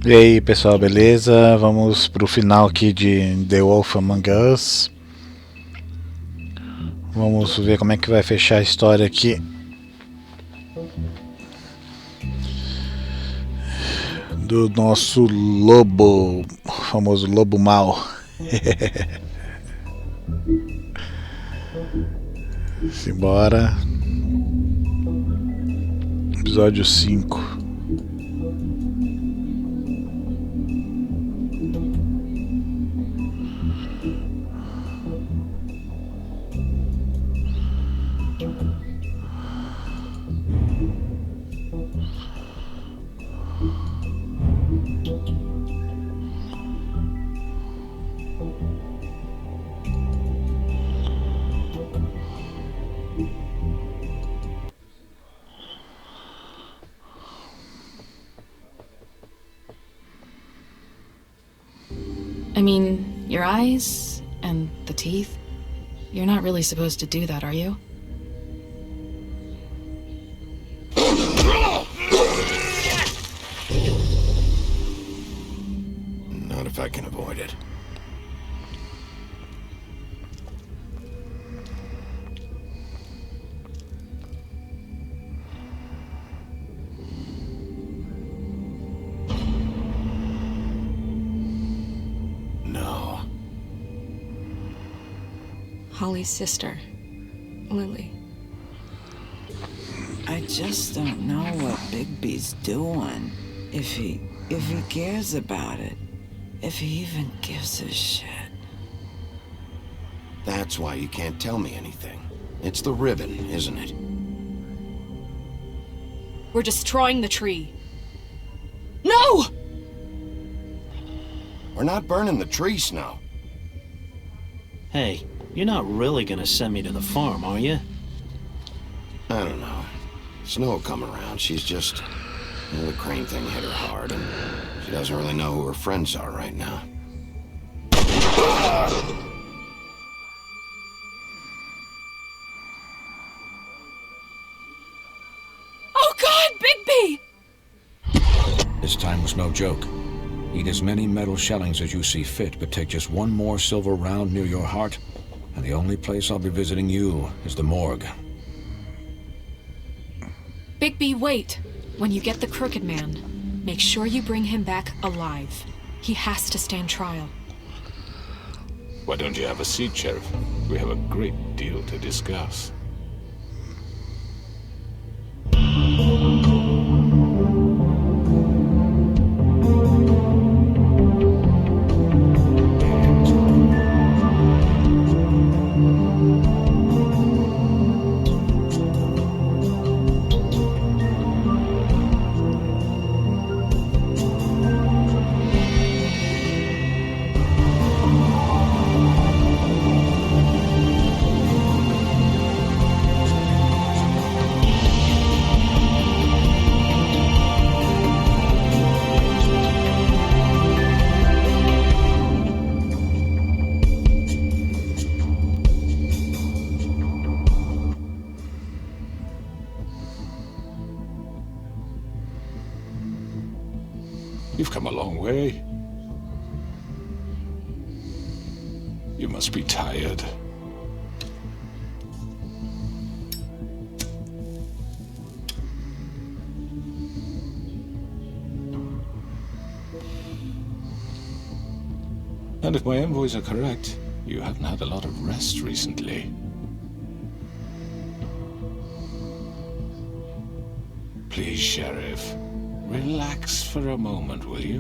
E aí pessoal, beleza? Vamos pro final aqui de The Wolf Among Us. Vamos ver como é que vai fechar a história aqui do nosso lobo, o famoso lobo mau. Simbora. Episódio 5. I mean, your eyes and the teeth. You're not really supposed to do that, are you? Not if I can avoid it. Holly's sister, Lily. I just don't know what Bigby's doing. If he cares about it. If he even gives a shit. That's why you can't tell me anything. It's the ribbon, isn't it? We're destroying the tree. No! We're not burning the tree, Snow. Hey, you're not really gonna send me to the farm, are you? I don't know. Snow will come around. She's just... the crane thing hit her hard, and she doesn't really know who her friends are right now. Oh God, Bigby! This time was no joke. Eat as many metal shellings as you see fit, but take just one more silver round near your heart, and the only place I'll be visiting you is the morgue. Bigby, wait. When you get the Crooked Man, make sure you bring him back alive. He has to stand trial. Why don't you have a seat, Sheriff? We have a great deal to discuss. You've come a long way. You must be tired. And if my envoys are correct, you haven't had a lot of rest recently. Please, Sheriff. Relax for a moment, will you?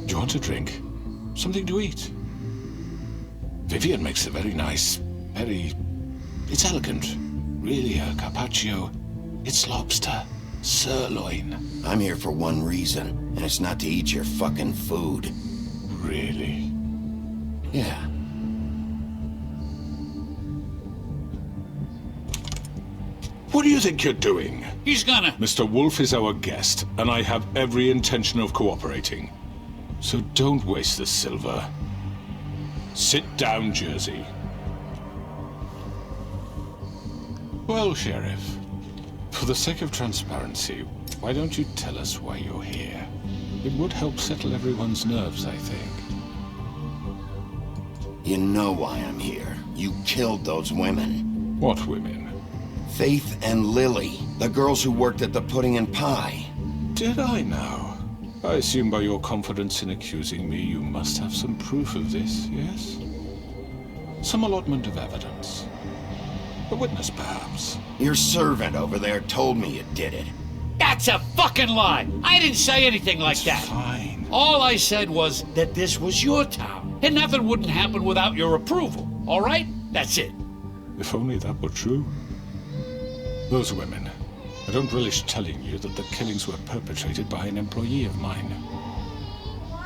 Do you want a drink? Something to eat? Vivian makes a very nice, it's elegant. Really a carpaccio. It's lobster. Sirloin. I'm here for one reason, and it's not to eat your fucking food. Really? Yeah. What do you think you're doing? He's gonna... Mr. Wolf is our guest, and I have every intention of cooperating. So don't waste the silver. Sit down, Jersey. Well, Sheriff, for the sake of transparency, why don't you tell us why you're here? It would help settle everyone's nerves, I think. You know why I'm here. You killed those women. What women? Faith and Lily, the girls who worked at the pudding and pie. Did I now? I assume by your confidence in accusing me, you must have some proof of this, yes? Some allotment of evidence. A witness, perhaps. Your servant over there told me you did it. That's a fucking lie! I didn't say anything like that. Fine. All I said was that this was your town, and nothing wouldn't happen without your approval. All right? That's it. If only that were true. Those women. I don't relish telling you that the killings were perpetrated by an employee of mine.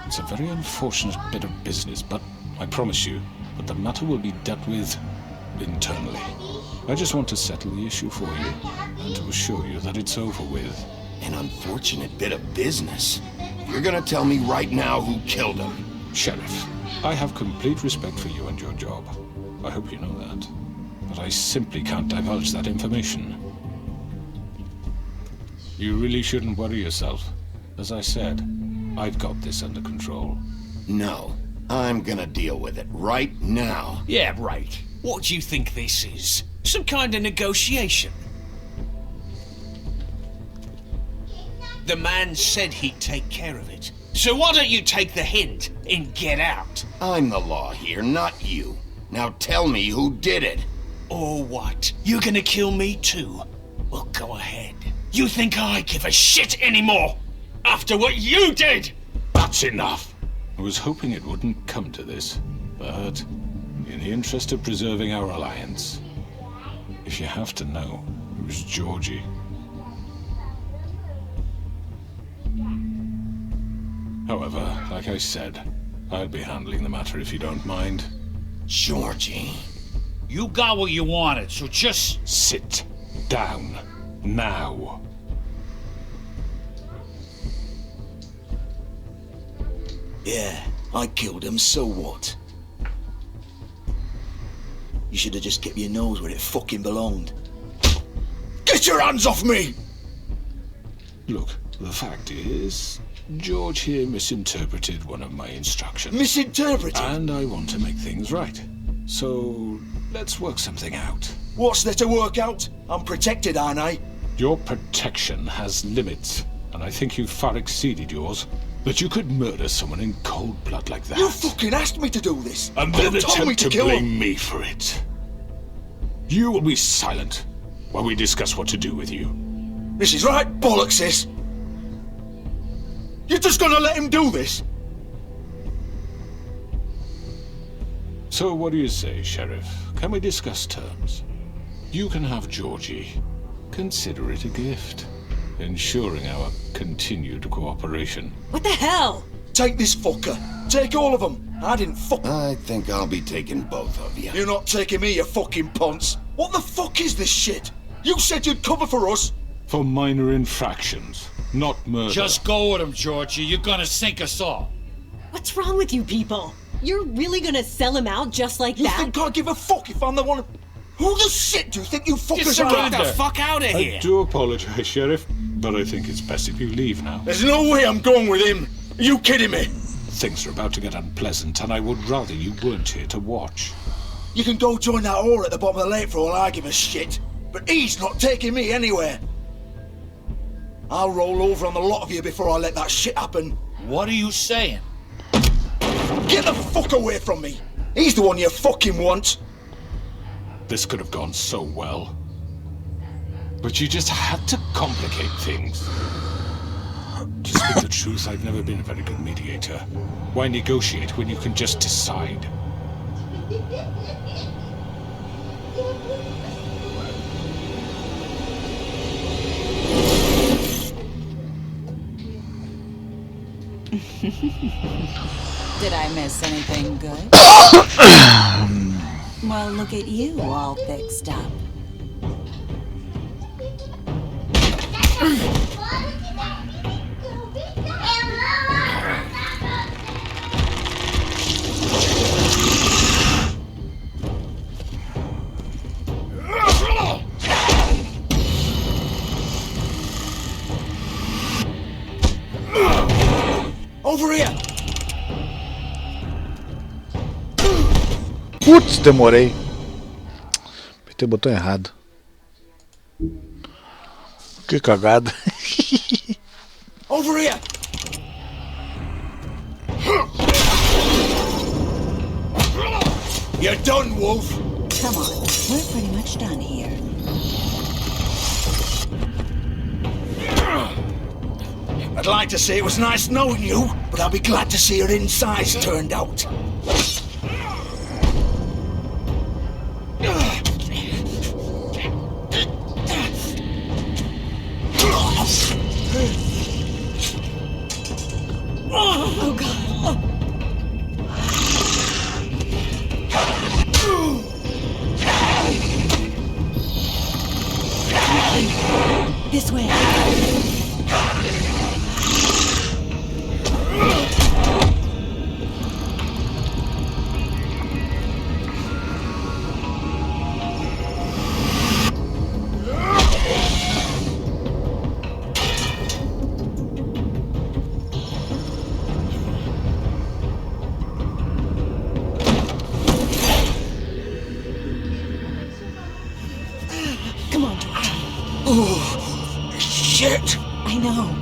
It's a very unfortunate bit of business, but I promise you that the matter will be dealt with internally. I just want to settle the issue for you, and to assure you that it's over with. An unfortunate bit of business. You're gonna tell me right now who killed him. Sheriff, I have complete respect for you and your job. I hope you know that. But I simply can't divulge that information. You really shouldn't worry yourself. As I said, I've got this under control. No, I'm gonna deal with it right now. Yeah, right. What do you think this is? Some kind of negotiation? The man said he'd take care of it. So why don't you take the hint and get out? I'm the law here, not you. Now tell me who did it. Or what? You're gonna kill me too? Well, go ahead. You think I give a shit anymore? After what you did? That's enough. I was hoping it wouldn't come to this, but in the interest of preserving our alliance, if you have to know, it was Georgie. However, like I said, I'll be handling the matter if you don't mind. Georgie. You got what you wanted, so just... Sit down. Now. Yeah, I killed him, so what? You should have just kept your nose where it fucking belonged. Get your hands off me! Look, the fact is, George here misinterpreted one of my instructions. Misinterpreted? And I want to make things right. So, let's work something out. What's there to work out? I'm protected, aren't I? Your protection has limits, and I think you've far exceeded yours. But you could murder someone in cold blood like that. You fucking asked me to do this! And then You told me attempt to kill blame him. me for it. You will be silent while we discuss what to do with you. This is right bollocks, sis! You're just gonna let him do this? So what do you say, Sheriff? Can we discuss terms? You can have Georgie. Consider it a gift, ensuring our continued cooperation. What the hell? Take this fucker. Take all of them. I didn't fuck... I think I'll be taking both of you. You're not taking me, you fucking ponce. What the fuck is this shit? You said you'd cover for us. For minor infractions, not murder. Just go with him, Georgie. You're gonna sink us all. What's wrong with you people? You're really gonna sell him out just like You that? think I give a fuck if I'm the one... Who the shit do you think you fuckers Just are? get the fuck out of here. I do apologize, Sheriff, but I think it's best if you leave now. There's no way I'm going with him. Are you kidding me? Things are about to get unpleasant, and I would rather you weren't here to watch. You can go join that whore at the bottom of the lake for all I give a shit. But he's not taking me anywhere. I'll roll over on the lot of you before I let that shit happen. What are you saying? Get the fuck away from me. He's the one you fucking want. This could have gone so well. But you just had to complicate things. To speak the truth, I've never been a very good mediator. Why negotiate when you can just decide? Did I miss anything good? Well, look at you all fixed up. Over here! Putz, demorei. Apertei o botão errado. Que cagada. Over here! You're done, Wolf! Come on, we're pretty much done here. I'd like to say it was nice knowing you, but I'll be glad to see your insides turned out. Oh God. This way. Come on. Oh, shit! I know.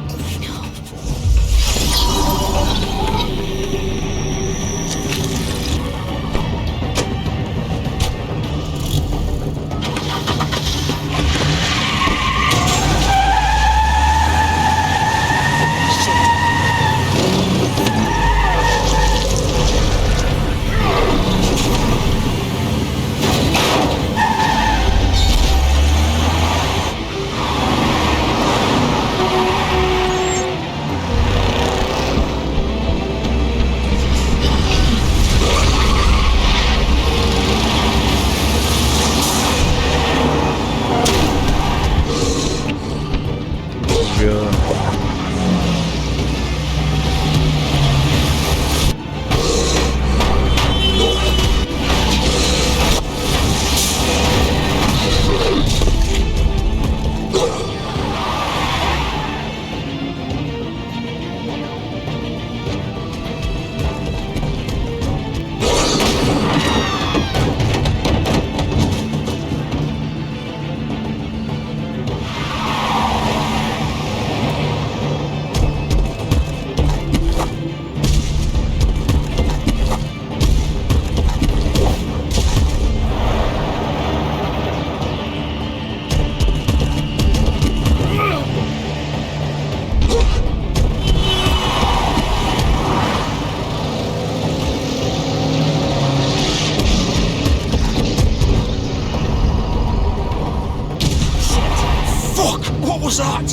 What was that?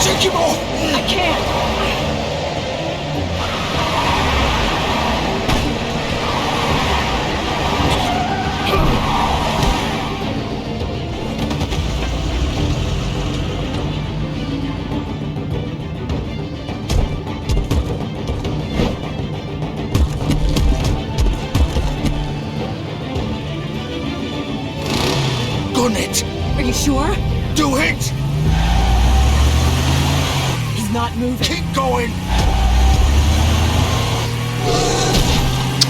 Take him off! I can't. Gun it! Are you sure? Do it! He's not moving. Keep going!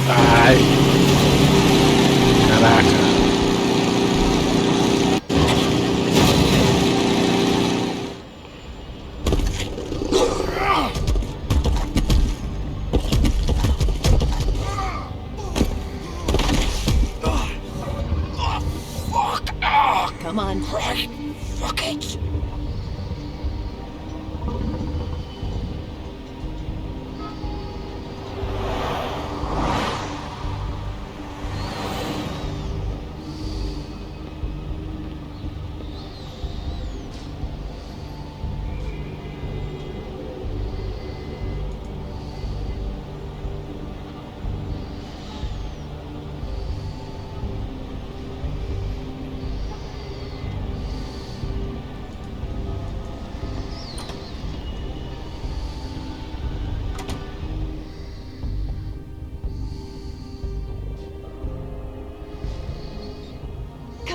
Ai. Caraca. Come on. Right. Fuck it!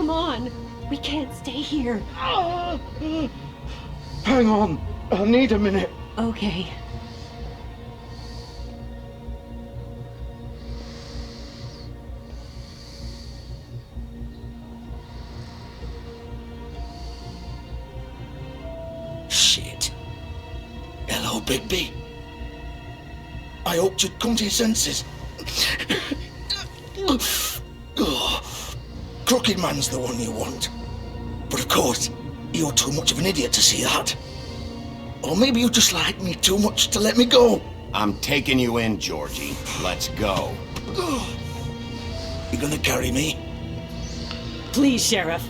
come on. We can't stay here. Hang on. I need a minute. Okay. Shit. Hello, Bigby. I hoped you'd come to your senses. Crooked Man's the one you want. But of course, you're too much of an idiot to see that. Or maybe you just like me too much to let me go. I'm taking you in, Georgie. Let's go. You gonna carry me? Please, Sheriff.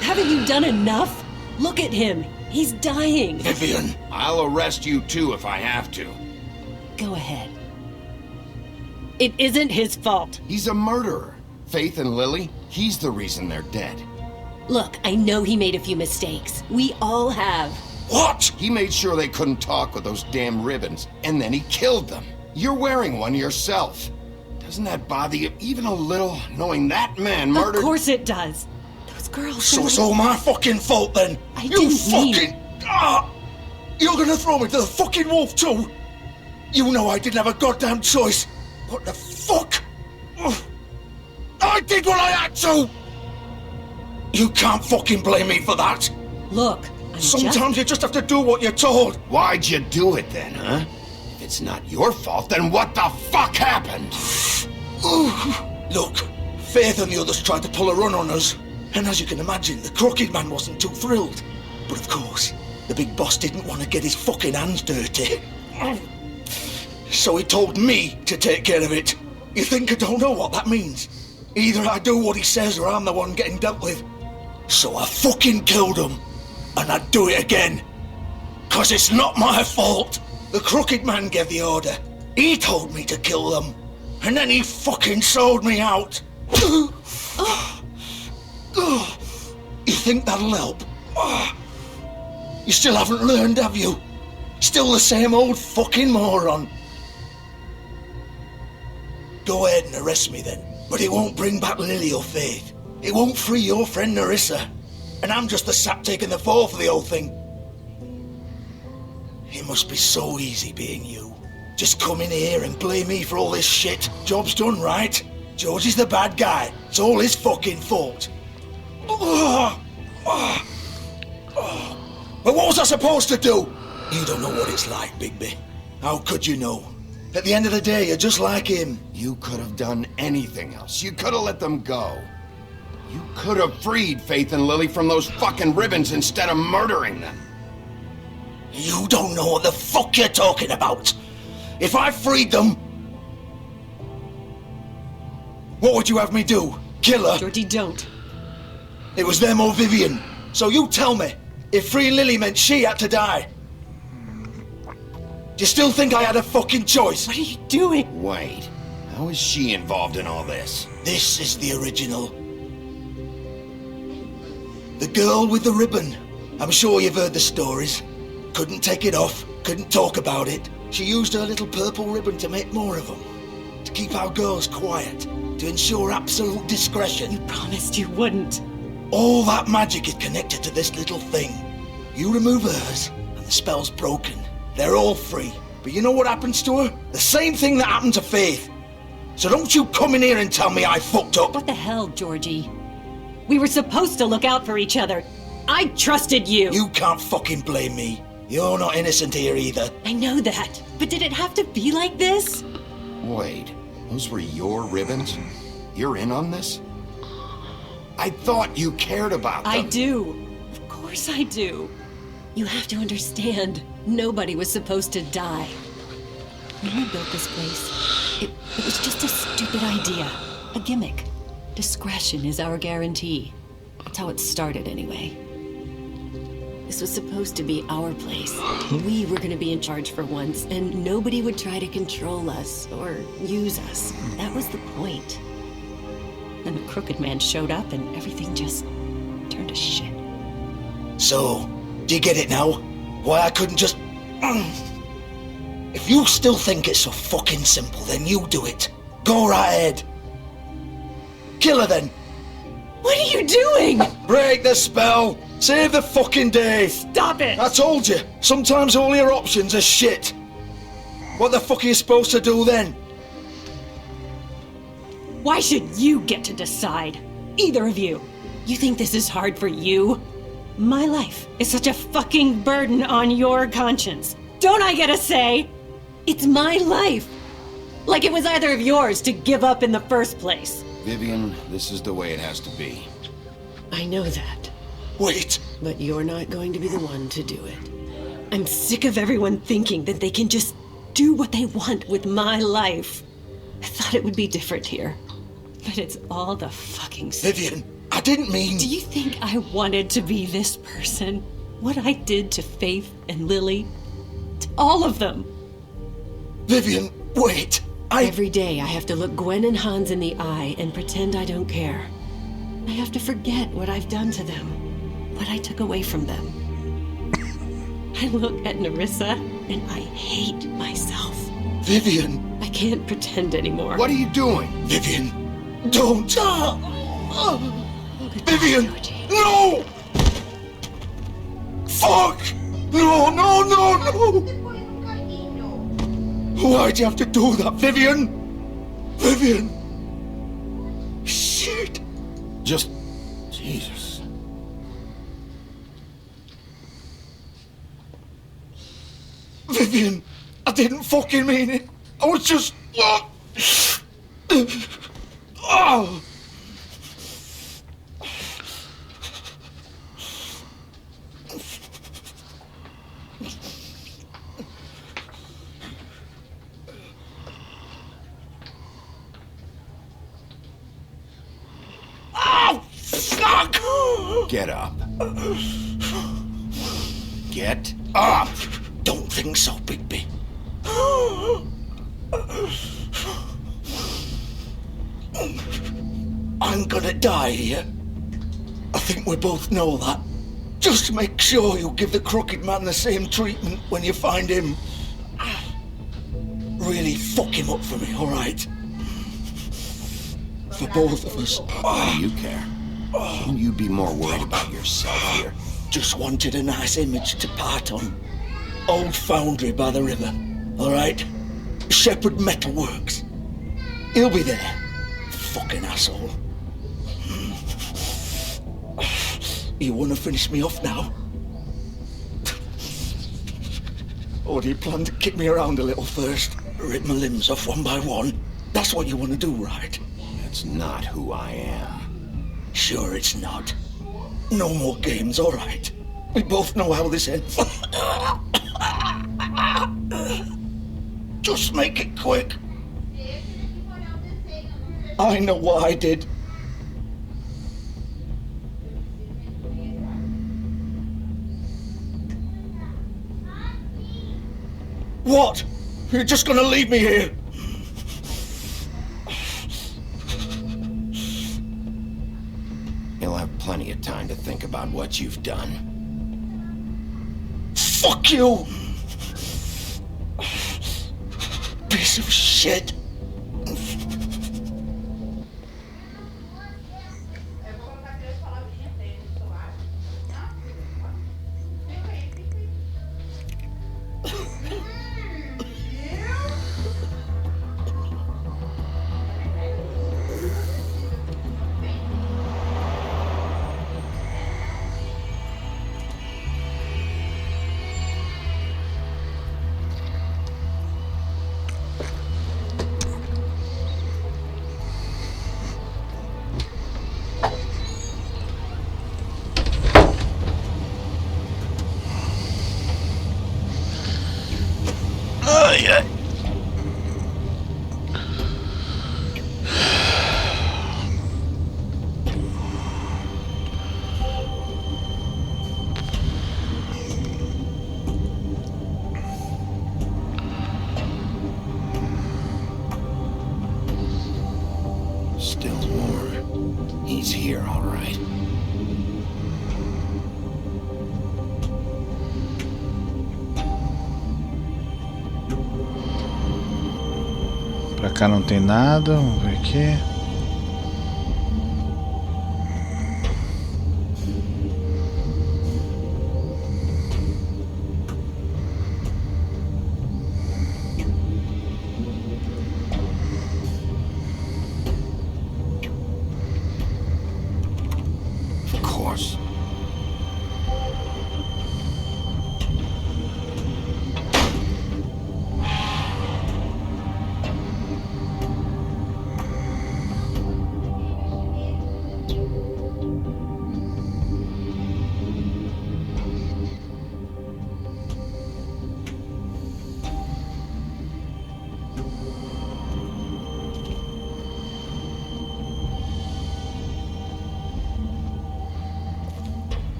Haven't you done enough? Look at him. He's dying. Vivian. I'll arrest you too if I have to. Go ahead. It isn't his fault. He's a murderer. Faith and Lily, he's the reason they're dead. Look, I know he made a few mistakes. We all have. What? He made sure they couldn't talk with those damn ribbons, and then he killed them. You're wearing one yourself. Doesn't that bother you even a little, knowing that man murdered— Of course it does. Those girls— So it's all my fucking fault then? I didn't mean— You're gonna throw me to the fucking wolf too? You know I didn't have a goddamn choice. What the fuck? I did what I had to! You can't fucking blame me for that. Look, Sometimes you just have to do what you're told. Why'd you do it then, huh? If it's not your fault, then what the fuck happened? Look, Faith and the others tried to pull a run on us. And as you can imagine, the Crooked Man wasn't too thrilled. But of course, the big boss didn't want to get his fucking hands dirty. So he told me to take care of it. You think I don't know what that means? Either I do what he says or I'm the one getting dealt with. So I fucking killed him. And I'd do it again. 'Cause it's not my fault. The Crooked Man gave the order. He told me to kill them. And then he fucking sold me out. You think that'll help? You still haven't learned, have you? Still the same old fucking moron. Go ahead and arrest me then. But it won't bring back Lily or Faith. It won't free your friend Nerissa. And I'm just the sap taking the fall for the whole thing. It must be so easy being you. Just come in here and blame me for all this shit. Job's done, right? George is the bad guy. It's all his fucking fault. But what was I supposed to do? You don't know what it's like, Bigby. How could you know? At the end of the day, you're just like him. You could have done anything else. You could have let them go. You could have freed Faith and Lily from those fucking ribbons instead of murdering them. You don't know what the fuck you're talking about. If I freed them, what would you have me do? Kill her? Georgie, don't. It was them or Vivian. So you tell me, if freeing Lily meant she had to die, do you still think I had a fucking choice? What are you doing? Wait, how is she involved in all this? This is the original. The girl with the ribbon. I'm sure you've heard the stories. Couldn't take it off, couldn't talk about it. She used her little purple ribbon to make more of them. To keep our girls quiet. To ensure absolute discretion. You promised you wouldn't. All that magic is connected to this little thing. You remove hers, and the spell's broken. They're all free. But you know what happens to her? The same thing that happened to Faith. So don't you come in here and tell me I fucked up. What the hell, Georgie? We were supposed to look out for each other. I trusted you. You can't fucking blame me. You're not innocent here either. I know that. But did it have to be like this? Wait, those were your ribbons? You're in on this? I thought you cared about them. I do. Of course I do. You have to understand, nobody was supposed to die. When we built this place, it was just a stupid idea. A gimmick. Discretion is our guarantee. That's how it started anyway. This was supposed to be our place. We were going to be in charge for once, and nobody would try to control us or use us. That was the point. Then the Crooked Man showed up and everything just turned to shit. So, do you get it now? Why I couldn't just... If you still think it's so fucking simple, then you do it. Go right ahead. Kill her then. What are you doing? Break the spell! Save the fucking day! Stop it! I told you, sometimes all your options are shit. What the fuck are you supposed to do then? Why should you get to decide? Either of you. You think this is hard for you? My life is such a fucking burden on your conscience. Don't I get a say? It's my life. Like it was either of yours to give up in the first place. Vivian, this is the way it has to be. I know that. Wait! But you're not going to be the one to do it. I'm sick of everyone thinking that they can just do what they want with my life. I thought it would be different here. But it's all the fucking same. Vivian, I didn't mean... Do you think I wanted to be this person? What I did to Faith and Lily? To all of them? Vivian, wait! Every day I have to look Gwen and Hans in the eye and pretend I don't care. I have to forget what I've done to them. What I took away from them. I look at Nerissa and I hate myself. Vivian! I can't pretend anymore. What are you doing? Vivian, don't! Vivian, no! Fuck! No, no, no, no! Why'd you have to do that, Vivian? Vivian! Shit! Just... Jesus. Vivian, I didn't fucking mean it. I was just... Oh! Fuck! Get up. Get up! Don't think so, Bigby. I'm gonna die here. I think we both know that. Just make sure you give the crooked man the same treatment when you find him. Really fuck him up for me, alright? For both of us. Why do you care? Shouldn't you be more worried about yourself here? Just wanted a nice image to part on. Old foundry by the river, alright? Shepherd Metalworks. He'll be there. Fucking asshole. You wanna finish me off now? Or do you plan to kick me around a little first? Rip my limbs off one by one? That's what you wanna do, right? That's not who I am. Sure it's not. No more games, alright? We both know how this ends. Just make it quick. I know what I did. What? You're just gonna leave me here? You'll have plenty of time to think about what you've done. Fuck you! Piece of shit! Still more. He's here, all right. Pra cá não tem nada, vamos ver aqui. course.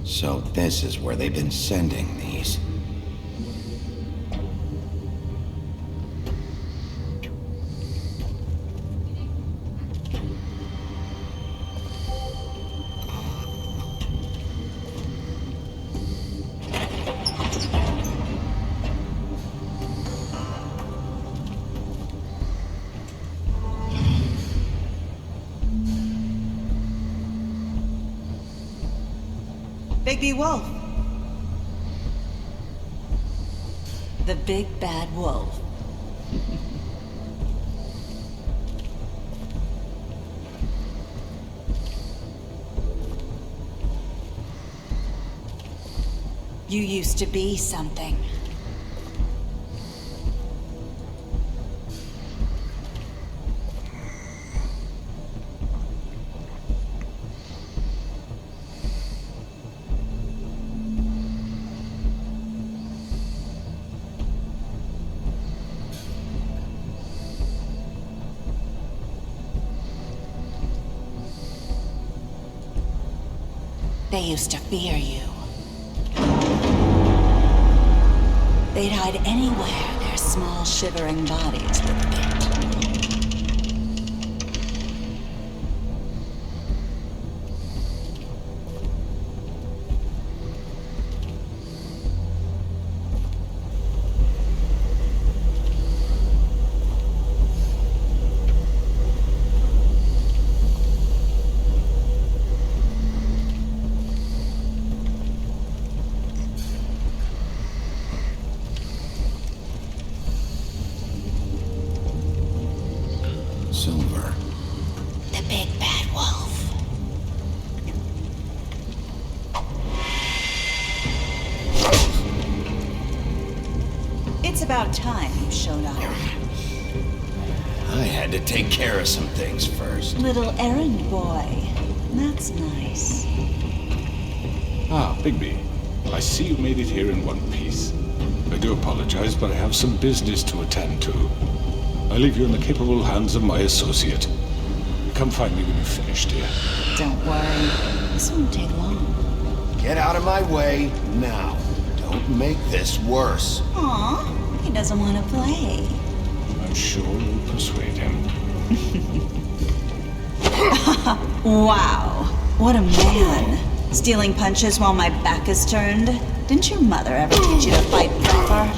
So this is where they've been sending these. Bigby Wolf. The big bad wolf. You used to be something. They used to fear you. They'd hide anywhere their small, shivering bodies would fit. Silver. The big bad wolf. It's about time you showed up. I had to take care of some things first. Little errand boy. That's nice. Ah, Bigby. I see you made it here in one piece. I do apologize, but I have some business to attend to. I leave you in the capable hands of my associate. Come find me when you've finished, dear. Don't worry. This won't take long. Get out of my way now. Don't make this worse. Aw, he doesn't want to play. I'm sure you'll persuade him. Wow, what a man. Stealing punches while my back is turned. Didn't your mother ever teach you to fight proper?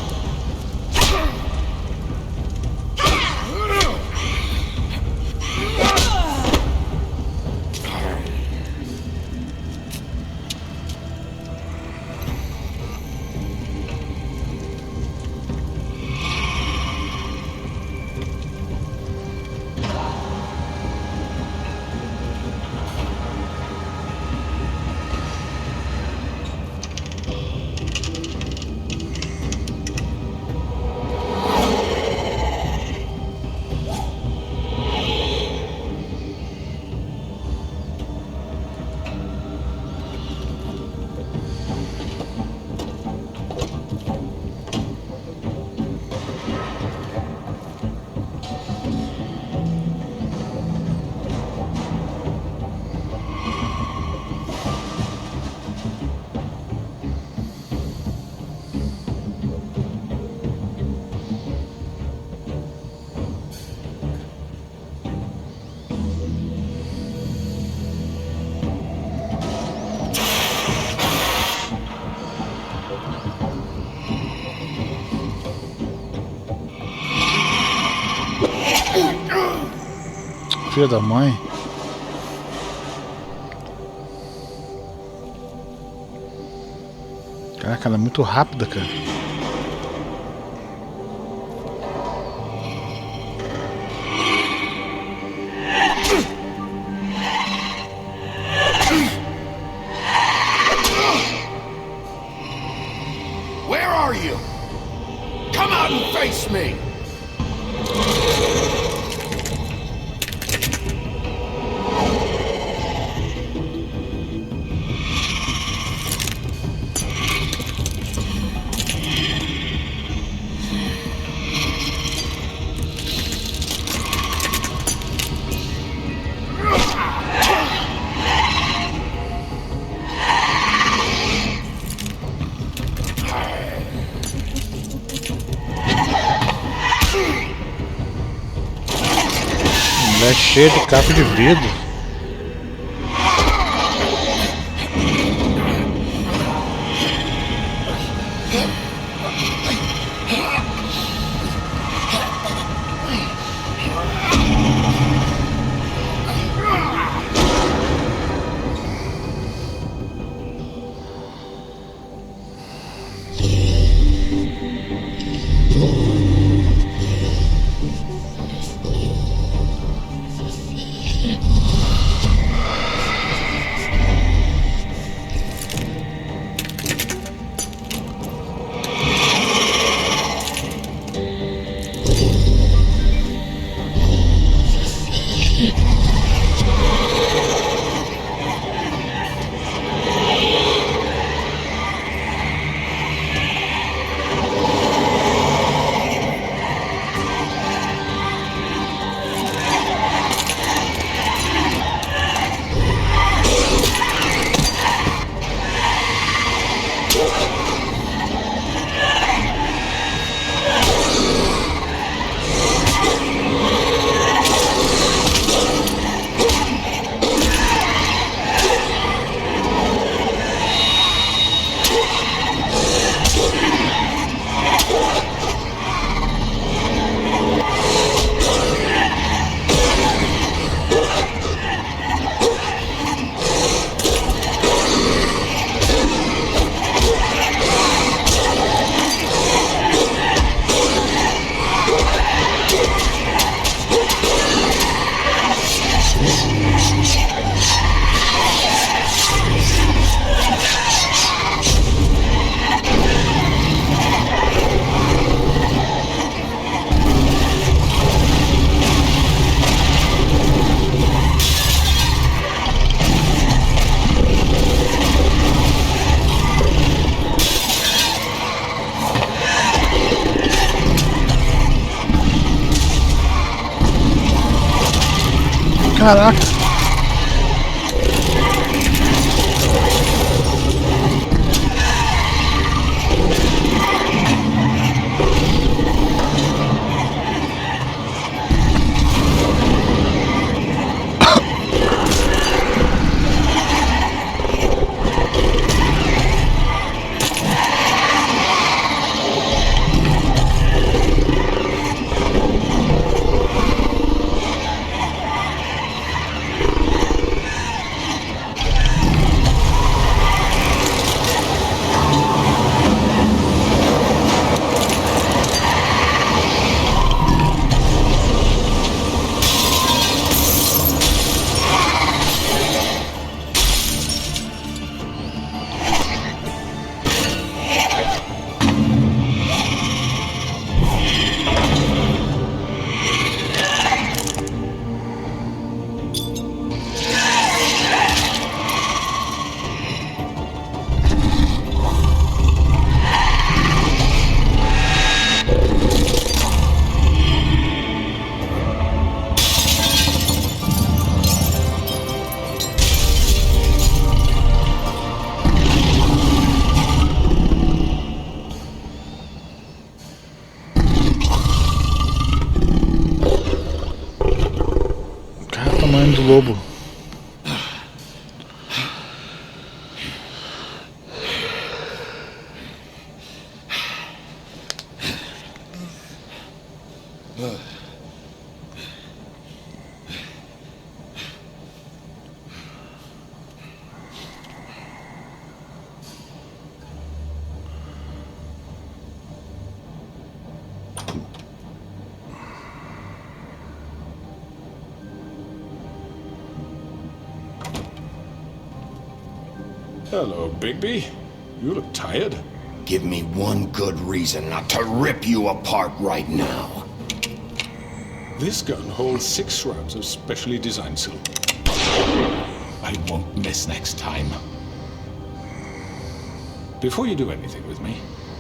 Filha da mãe. Caraca, ela é muito rápida, cara. Ela é cheia de capa de vidro. Caraca. Tamanho do lobo. Hello, Bigby. You look tired. Give me one good reason not to rip you apart right now. This gun holds 6 rounds of specially designed silver. I won't miss next time. Before you do anything with me,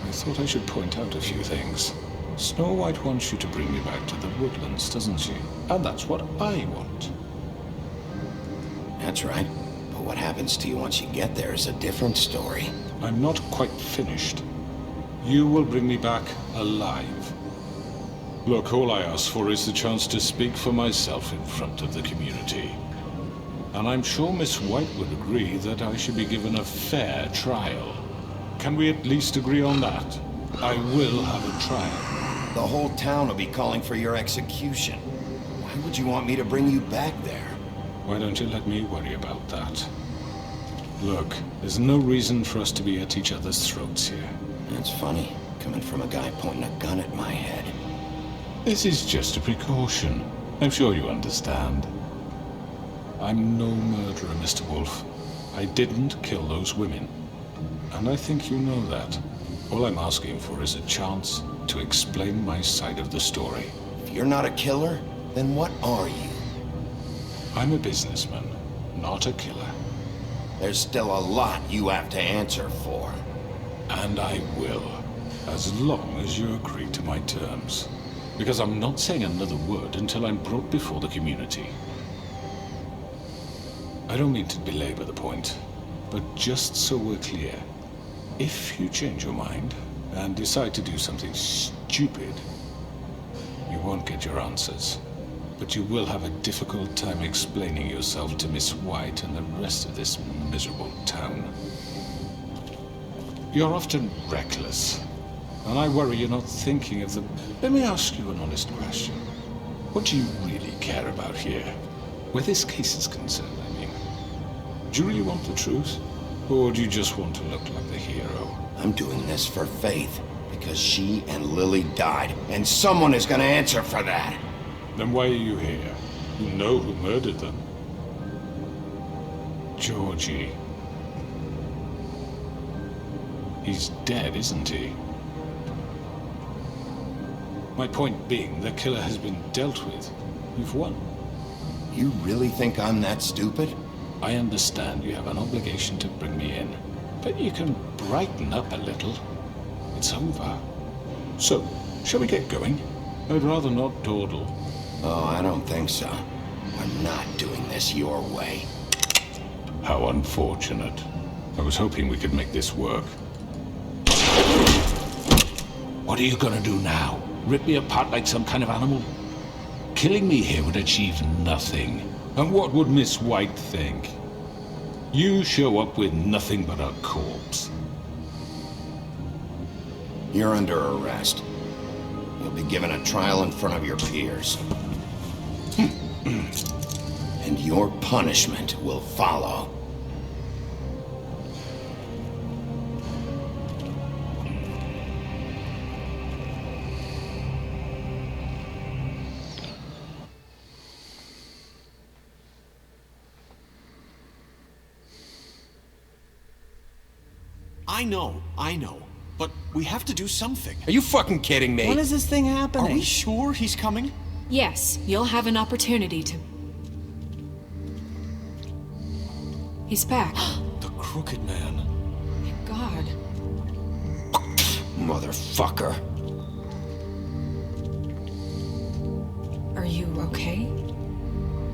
I thought I should point out a few things. Snow White wants you to bring me back to the woodlands, doesn't she? And that's what I want. That's right. But what happens to you once you get there is a different story. I'm not quite finished. You will bring me back alive. Look, all I ask for is the chance to speak for myself in front of the community. And I'm sure Miss White would agree that I should be given a fair trial. Can we at least agree on that? I will have a trial. The whole town will be calling for your execution. Why would you want me to bring you back there? Why don't you let me worry about that? Look, there's no reason for us to be at each other's throats here. That's funny, coming from a guy pointing a gun at my head. This is just a precaution. I'm sure you understand. I'm no murderer, Mr. Wolf. I didn't kill those women. And I think you know that. All I'm asking for is a chance to explain my side of the story. If you're not a killer, then what are you? I'm a businessman, not a killer. There's still a lot you have to answer for. And I will, as long as you agree to my terms. Because I'm not saying another word until I'm brought before the community. I don't mean to belabor the point, but just so we're clear, if you change your mind and decide to do something stupid, you won't get your answers. But you will have a difficult time explaining yourself to Miss White and the rest of this miserable town. You're often reckless, and I worry you're not thinking of the... Let me ask you an honest question. What do you really care about here? Where this case is concerned, I mean. Do you really want the truth? Or do you just want to look like the hero? I'm doing this for Faith, because she and Lily died, and someone is gonna answer for that. Then why are you here? You know who murdered them. Georgie. He's dead, isn't he? My point being, the killer has been dealt with. You've won. You really think I'm that stupid? I understand you have an obligation to bring me in, but you can brighten up a little. It's over. So, shall we get going? I'd rather not dawdle. Oh, I don't think so. I'm not doing this your way. How unfortunate. I was hoping we could make this work. What are you gonna do now? Rip me apart like some kind of animal? Killing me here would achieve nothing. And what would Miss White think? You show up with nothing but a corpse. You're under arrest. You'll be given a trial in front of your peers. And your punishment will follow. I know. But we have to do something. Are you fucking kidding me? When is this thing Are happening? we sure he's coming? Yes, you'll have an opportunity to... He's back. The Crooked Man. Thank God. Motherfucker. Are you okay?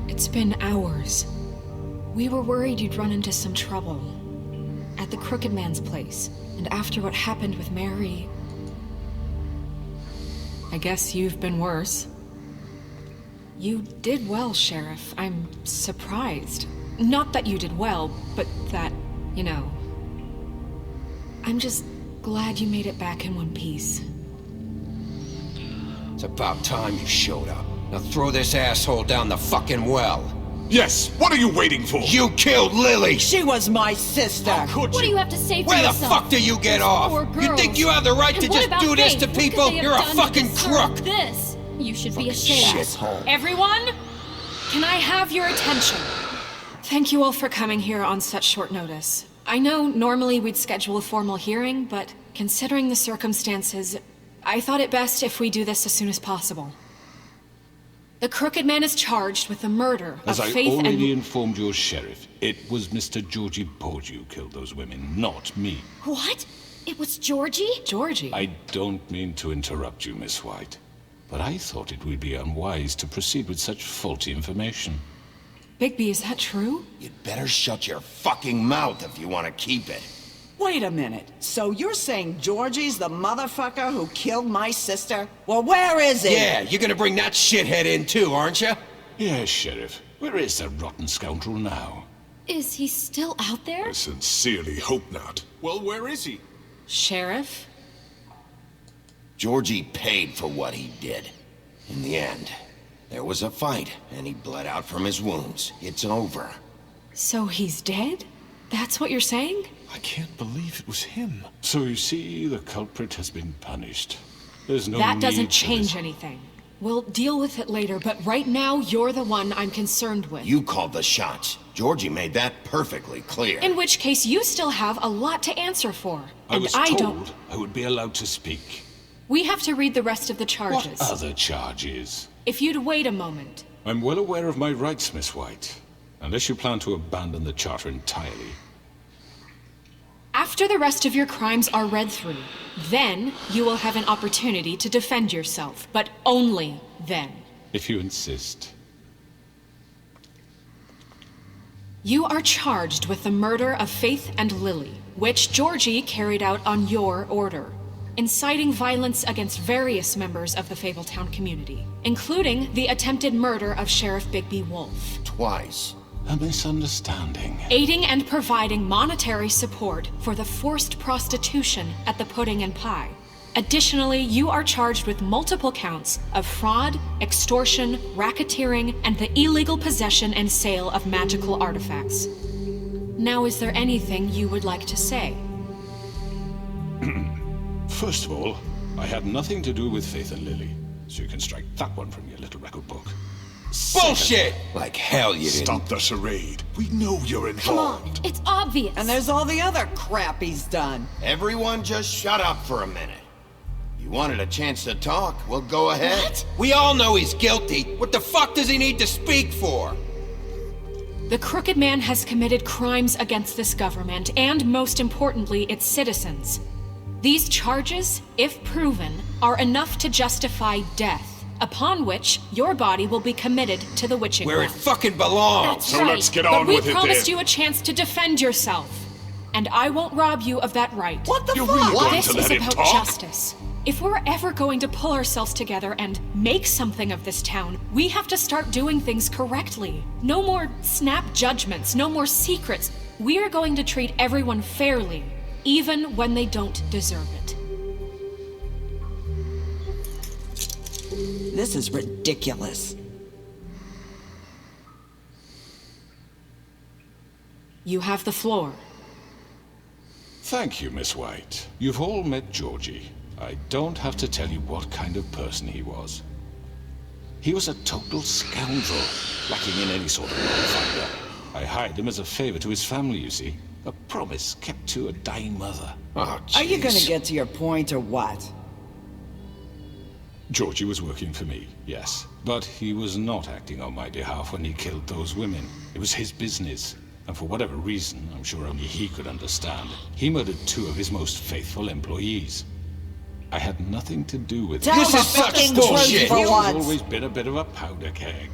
It's been hours. We were worried you'd run into some trouble. At the Crooked Man's place. And after what happened with Mary... I guess you've been worse. You did well, Sheriff. I'm surprised. Not that you did well, but that, you know... I'm just glad you made it back in one piece. It's about time you showed up. Now throw this asshole down the fucking well. Yes! What are you waiting for? You killed Lily! She was my sister. How could What do you? you have to say for Where the yourself? fuck do you get Those off? poor You girls. think you have the right to And what just about do this Faith? to What could people? they have You're a done to fucking deserve crook! This. You should be ashamed. Shithole. Everyone? Can I have your attention? Thank you all for coming here on such short notice. I know normally we'd schedule a formal hearing, but considering the circumstances, I thought it best if we do this as soon as possible. The Crooked Man is charged with the murder As of I Faith already and... informed your sheriff, it was Mr. Georgie Pode who killed those women, not me. What? It was Georgie? Georgie? I don't mean to interrupt you, Miss White, but I thought it would be unwise to proceed with such faulty information. Bigby, is that true? You'd better shut your fucking mouth if you want to keep it. Wait a minute. So you're saying Georgie's the motherfucker who killed my sister? Well, where is he? Yeah, you're gonna bring that shithead in too, aren't you? Yes, Sheriff. Where is that rotten scoundrel now? Is he still out there? I sincerely hope not. Well, where is he? Sheriff? Georgie paid for what he did. In the end, there was a fight, and he bled out from his wounds. It's over. So he's dead? That's what you're saying? I can't believe it was him. So you see, the culprit has been punished. There's no That need doesn't for change this. anything. We'll deal with it later, but right now, you're the one I'm concerned with. You called the shots. Georgie made that perfectly clear. In which case, you still have a lot to answer for. I And was I told don't... I would be allowed to speak. We have to read the rest of the charges. What other charges? If you'd wait a moment. I'm well aware of my rights, Miss White. Unless you plan to abandon the charter entirely. After the rest of your crimes are read through, then you will have an opportunity to defend yourself, but only then. If you insist. You are charged with the murder of Faith and Lily, which Georgie carried out on your order, inciting violence against various members of the Fabletown community, including the attempted murder of Sheriff Bigby Wolf. Twice. A misunderstanding. Aiding and providing monetary support for the forced prostitution at the Pudding and Pie. Additionally, you are charged with multiple counts of fraud, extortion, racketeering, and the illegal possession and sale of magical artifacts. Now, is there anything you would like to say? First of all, I had nothing to do with Faith and Lily, so you can strike that one from your little record book. Bullshit! Like hell you didn't. Stop the charade. We know you're Come on, involved. it's obvious. And there's all the other crap he's done. Everyone just shut up for a minute. You wanted a chance to talk? Well, go ahead. What? We all know he's guilty. What the fuck does he need to speak for? The Crooked Man has committed crimes against this government, and most importantly, its citizens. These charges, if proven, are enough to justify death, upon which your body will be committed to the witching Where it well. fucking belongs. That's So right, let's get but on with it we promised then. you a chance to defend yourself, and I won't rob you of that right. What the You're fuck? really going This to is let him about talk? justice. If we're ever going to pull ourselves together and make something of this town, we have to start doing things correctly. No more snap judgments, no more secrets. We are going to treat everyone fairly, even when they don't deserve it. This is ridiculous. You have the floor. Thank you, Miss White. You've all met Georgie. I don't have to tell you what kind of person he was. He was a total scoundrel, lacking in any sort of moral fiber. I hired him as a favor to his family, you see. A promise kept to a dying mother. Oh, Are you gonna jeez. get to your point or what? Georgie was working for me, yes. But he was not acting on my behalf when he killed those women. It was his business. And for whatever reason, I'm sure only he could understand, he murdered 2 of his most faithful employees. I had nothing to do with it. Tell This the is such fucking bullshit. truth for He's once. always been a bit of a powder keg.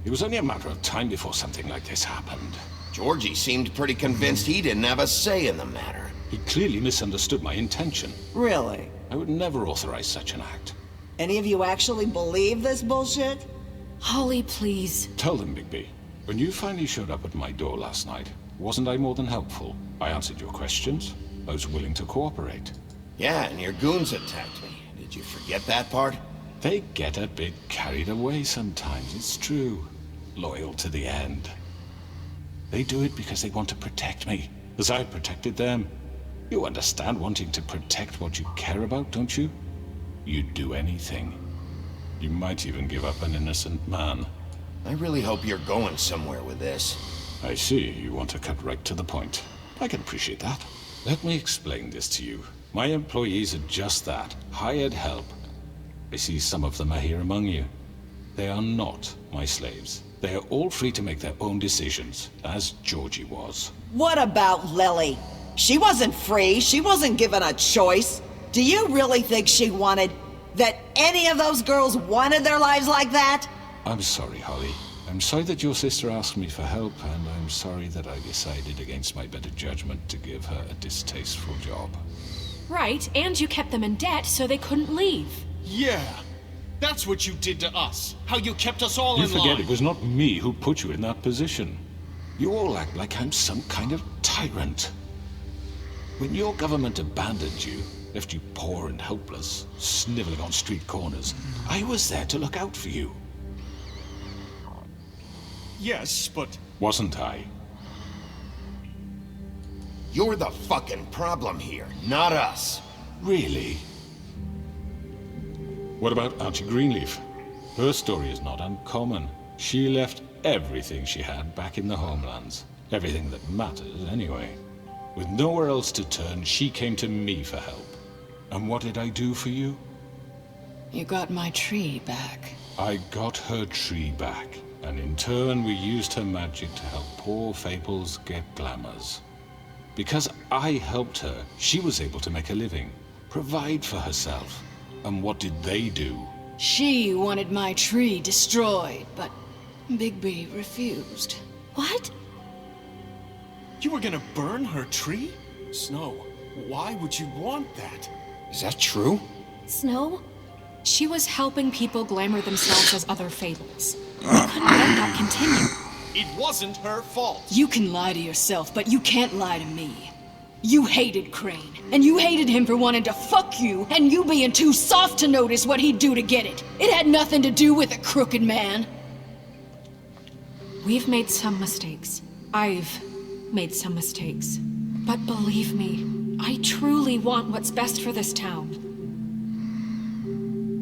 It was only a matter of time before something like this happened. Georgie seemed pretty convinced he didn't have a say in the matter. He clearly misunderstood my intention. Really? I would never authorize such an act. Any of you actually believe this bullshit? Holly, please. Tell them, Bigby. When you finally showed up at my door last night, wasn't I more than helpful? I answered your questions. I was willing to cooperate. Yeah, and your goons attacked me. Did you forget that part? They get a bit carried away sometimes, it's true. Loyal to the end. They do it because they want to protect me, as I protected them. You understand wanting to protect what you care about, don't you? You'd do anything. You might even give up an innocent man. I really hope you're going somewhere with this. I see, you want to cut right to the point. I can appreciate that. Let me explain this to you. My employees are just that, hired help. I see some of them are here among you. They are not my slaves. They are all free to make their own decisions, as Georgie was. What about Lily? She wasn't free. She wasn't given a choice. Do you really think she wanted... that any of those girls wanted their lives like that? I'm sorry, Holly. I'm I'm sorry that your sister asked me for help, and I'm sorry that I decided against my better judgment to give her a distasteful job. Right, and you kept them in debt so they couldn't leave. Yeah, that's what you did to us. How you kept us all You in line. forget it was not me who put you in that position. You all act like I'm some kind of tyrant. When your government abandoned you, left you poor and helpless, sniveling on street corners, I was there to look out for you. Yes, but... Wasn't I? You're the fucking problem here, not us. Really? What about Auntie Greenleaf? Her story is not uncommon. She left everything she had back in the homelands. Everything that matters, anyway. With nowhere else to turn, she came to me for help. And what did I do for you? You got my tree back. I got her tree back. And in turn, we used her magic to help poor Fables get glamours. Because I helped her, she was able to make a living, provide for herself. And what did they do? She wanted my tree destroyed, but Bigby refused. What? You were gonna burn her tree? Snow, why would you want that? Is that true? Snow? She was helping people glamour themselves as other Fables. We couldn't let that continue. It wasn't her fault. You can lie to yourself, but you can't lie to me. You hated Crane, and you hated him for wanting to fuck you, and you being too soft to notice what he'd do to get it. It had nothing to do with a crooked man. We've made some mistakes. I've made some mistakes. But believe me, I truly want what's best for this town.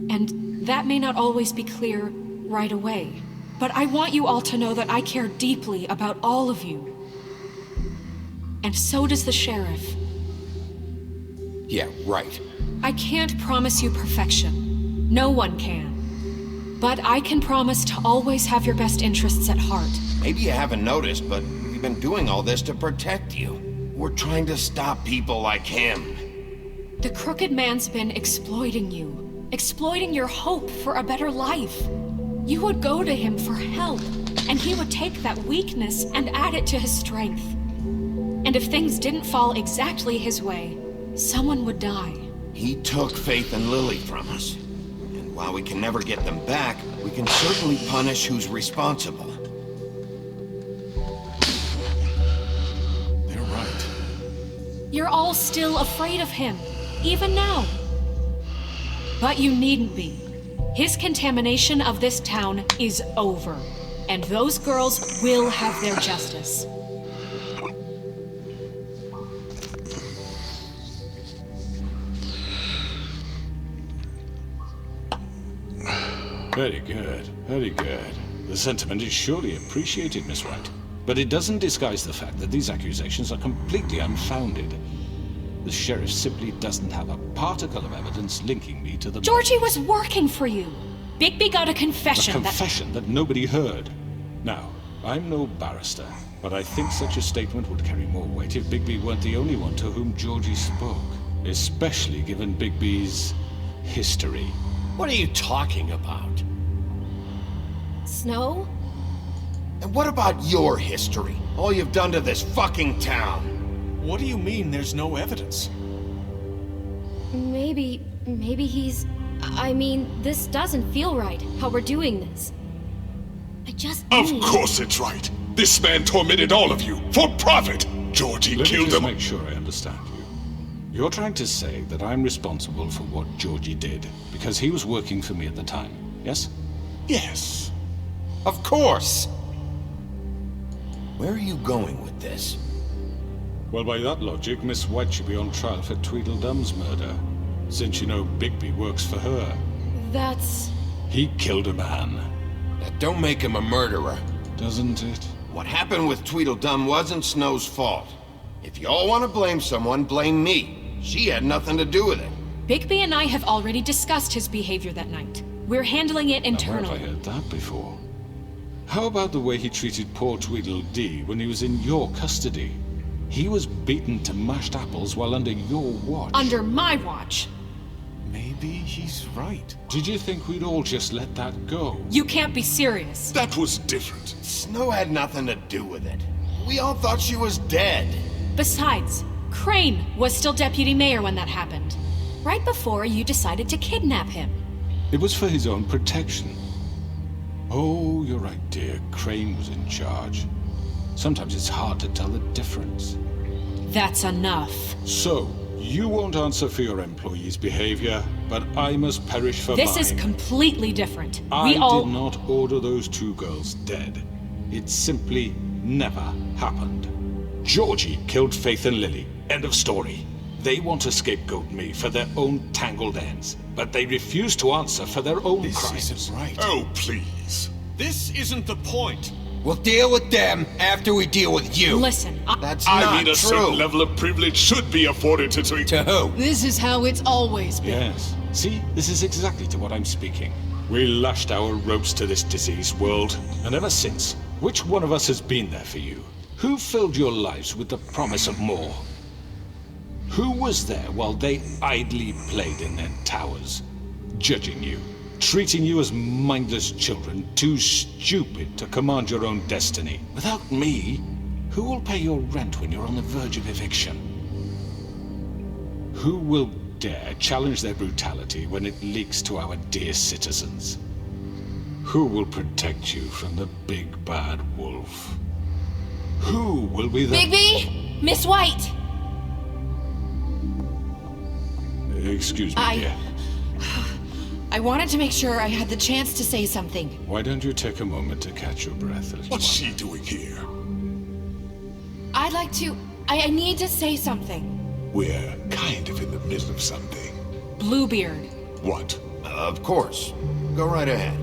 And that may not always be clear right away. But I want you all to know that I care deeply about all of you. And so does the sheriff. Yeah, right. I can't promise you perfection. No one can. But I can promise to always have your best interests at heart. Maybe you haven't noticed, but we've been doing all this to protect you. We're trying to stop people like him. The crooked man's been exploiting you. Exploiting your hope for a better life. You would go to him for help, and he would take that weakness and add it to his strength. And if things didn't fall exactly his way, someone would die. He took Faith and Lily from us. And while we can never get them back, we can certainly punish who's responsible. They're right. You're all still afraid of him, even now. But you needn't be. His contamination of this town is over, and those girls will have their justice. Very good, very good. The sentiment is surely appreciated, Miss Wright. But it doesn't disguise the fact that these accusations are completely unfounded. The sheriff simply doesn't have a particle of evidence linking me to the... Georgie was working for you. Bigby got a confession. A confession that nobody heard. Now, I'm no barrister, but I think such a statement would carry more weight if Bigby weren't the only one to whom Georgie spoke. Especially given Bigby's history. What are you talking about? Snow? And what about your history? All you've done to this fucking town? What do you mean there's no evidence? Maybe he's... I mean, this doesn't feel right, how we're doing this. I just Of need... course it's right. This man tormented all of you, for profit. Georgie killed them. Let me just make sure I understand you. You're trying to say that I'm responsible for what Georgie did, because he was working for me at the time, yes? Yes. Of course! Where are you going with this? Well, by that logic, Miss White should be on trial for Tweedledum's murder, since you know Bigby works for her. That's... He killed a man. That don't make him a murderer. Doesn't it? What happened with Tweedledum wasn't Snow's fault. If y'all want to blame someone, blame me. She had nothing to do with it. Bigby and I have already discussed his behavior that night. We're handling it internally. Where have I heard that before? How about the way he treated poor Tweedledee when he was in your custody? He was beaten to mashed apples while under your watch. Under my watch. Maybe he's right. Did you think we'd all just let that go? You can't be serious. That was different. Snow had nothing to do with it. We all thought she was dead. Besides, Crane was still deputy mayor when that happened. Right before you decided to kidnap him. It was for his own protection. Oh, you're right, dear. Crane was in charge. Sometimes it's hard to tell the difference. That's enough. So, you won't answer for your employees' behavior, but I must perish for mine. This is completely different. I did not order those two girls dead. It simply never happened. Georgie killed Faith and Lily. End of story. They want to scapegoat me for their own tangled ends, but they refuse to answer for their own crimes. This isn't right. Oh, please. This isn't the point. We'll deal with them after we deal with you. Listen, That's I not mean, a true. certain level of privilege should be afforded to To who? This is how it's always been. Yes. See, this is exactly to what I'm speaking. We lashed our ropes to this diseased world, and ever since, which one of us has been there for you? Who filled your lives with the promise of more? Who was there while they idly played in their towers, judging you, treating you as mindless children, too stupid to command your own destiny? Without me, who will pay your rent when you're on the verge of eviction? Who will dare challenge their brutality when it leaks to our dear citizens? Who will protect you from the big bad wolf? Who will be the— Bigby! Miss White! Excuse me, dear. I wanted to make sure I had the chance to say something. Why don't you take a moment to catch your breath a little What's while? she doing here? I'd like to... I need to say something. We're kind of in the middle of something. Bluebeard. What? Of course. Go right ahead.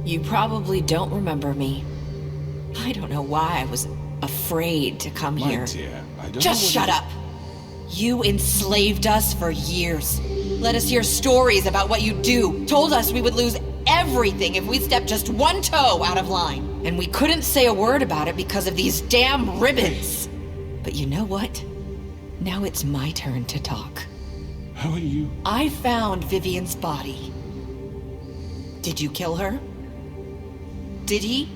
You probably don't remember me. I don't know why I was afraid to come My here. dear, I don't Just know shut up! You enslaved us for years. Let us hear stories about what you do. Told us we would lose everything if we stepped just one toe out of line. And we couldn't say a word about it because of these damn ribbons. But you know what? Now it's my turn to talk. How are you? I found Vivian's body. Did you kill her? Did he?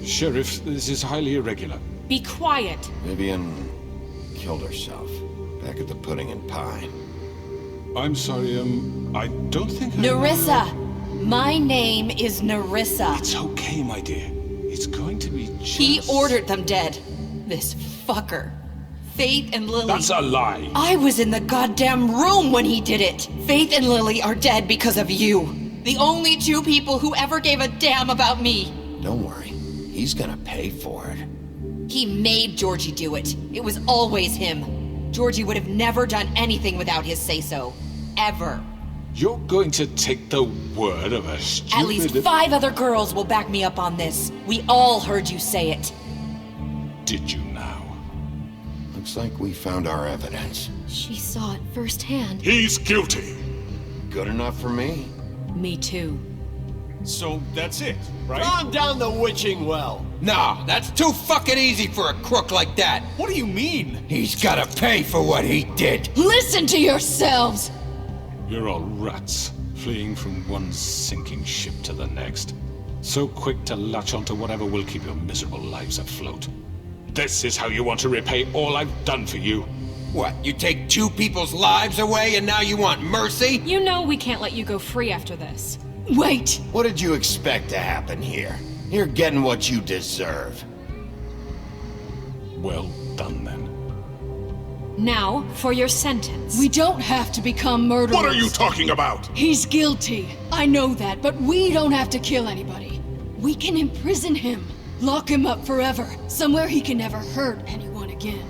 Sheriff, this is highly irregular. Be quiet. Vivian killed herself back at the Pudding and Pie. I'm sorry, I don't think I— Nerissa! My name is Nerissa. It's okay, my dear. It's going to be just— He ordered them dead. This fucker. Faith and Lily— That's a lie! I was in the goddamn room when he did it! Faith and Lily are dead because of you. The only two people who ever gave a damn about me. Don't worry. He's gonna pay for it. He made Georgie do it. It was always him. Georgie would have never done anything without his say-so. Ever. You're going to take the word of a stupid— At least 5 other girls will back me up on this. We all heard you say it. Did you now? Looks like we found our evidence. She saw it firsthand. He's guilty. Good enough for me. Me too. So that's it, right? Throw him down the witching well. Nah, that's too fucking easy for a crook like that. What do you mean? He's gotta pay for what he did. Listen to yourselves! You're all rats, fleeing from one sinking ship to the next. So quick to latch onto whatever will keep your miserable lives afloat. This is how you want to repay all I've done for you? What, you take 2 people's lives away and now you want mercy? You know we can't let you go free after this. Wait! What did you expect to happen here? You're getting what you deserve. Well done, then. Now, for your sentence. We don't have to become murderers. What are you talking about? He's guilty. I know that, but we don't have to kill anybody. We can imprison him. Lock him up forever. Somewhere he can never hurt anyone again.